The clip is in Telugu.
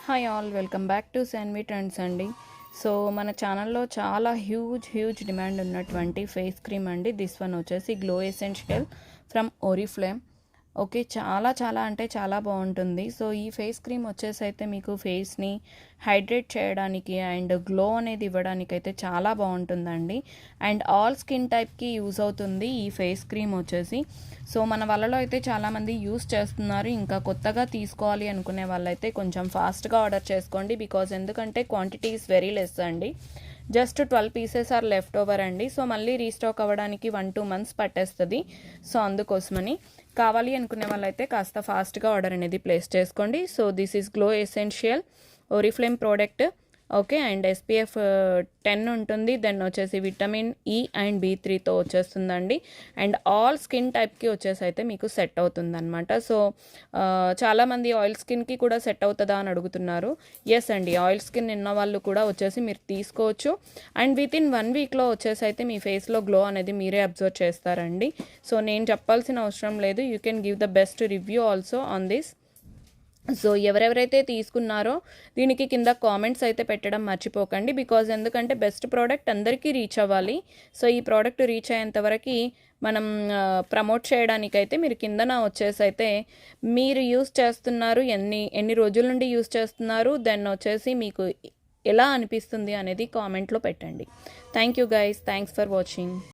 Hi all, welcome back to Shanvi trends అండి. సో మన ఛానల్లో చాలా హ్యూజ్ డిమాండ్ ఉన్నటువంటి ఫేస్ క్రీమ్ అండి. దిస్ వన్ వచ్చేసి glow essential from Oriflame. Okay, చాలా అంటే చాలా బాగుంటుంది. సో ఈ ఫేస్ క్రీమ్ వచ్చేసి అయితే మీకు ఫేస్ని హైడ్రేట్ చేయడానికి అండ్ గ్లో అనేది ఇవ్వడానికి అయితే చాలా బాగుంటుందండి. అండ్ ఆల్ స్కిన్ టైప్కి యూజ్ అవుతుంది ఈ ఫేస్ క్రీమ్ వచ్చేసి. సో మన వాళ్ళలో అయితే చాలామంది యూస్ చేస్తున్నారు. ఇంకా కొత్తగా తీసుకోవాలి అనుకునే వాళ్ళైతే కొంచెం ఫాస్ట్గా ఆర్డర్ చేసుకోండి. బికాజ్ ఎందుకంటే క్వాంటిటీ ఈస్ వెరీ లెస్ అండి. Just 12 pieces are left over అండి. సో మళ్ళీ రీస్టాక్ అవ్వడానికి 1-2 months పట్టేస్తుంది. సో అందుకోసమని కావాలి అనుకునే వాళ్ళైతే కాస్త ఫాస్ట్గా ఆర్డర్ అనేది ప్లేస్ చేసుకోండి. So this is glow essential Oriflame product. Okay, and SPF 10 ఉంటుంది. దెన్ వచ్చేసి విటమిన్ E అండ్ B3తో వచ్చేస్తుందండి. అండ్ ఆల్ స్కిన్ టైప్కి వచ్చేసి అయితే మీకు సెట్ అవుతుందన్నమాట. సో చాలామంది ఆయిల్ స్కిన్కి కూడా సెట్ అవుతుందా అని అడుగుతున్నారు. ఎస్ అండి, ఆయిల్ స్కిన్ ఉన్న వాళ్ళు కూడా వచ్చేసి మీరు తీసుకోవచ్చు. అండ్ వితిన్ 1 weekలో వచ్చేసి అయితే మీ ఫేస్లో గ్లో అనేది మీరే అబ్జర్వ్ చేస్తారండి. సో నేను చెప్పాల్సిన అవసరం లేదు. You can give the best review also on this. So ఎవరెవరైతే తీసుకున్నారో దీనికి కింద కామెంట్స్ అయితే పెట్టడం మర్చిపోకండి. బికాజ్ ఎందుకంటే బెస్ట్ ప్రోడక్ట్ అందరికీ రీచ్ అవ్వాలి. సో ఈ ప్రోడక్ట్ రీచ్ అయ్యేంతవరకు మనం ప్రమోట్ చేయడానికైతే మీరు కిందన వచ్చేసి అయితే మీరు యూస్ చేస్తున్నారు, ఎన్ని రోజుల నుండి యూస్ చేస్తున్నారు, దెన్ వచ్చేసి మీకు ఎలా అనిపిస్తుంది అనేది కామెంట్లో పెట్టండి. Thank you guys, thanks for watching.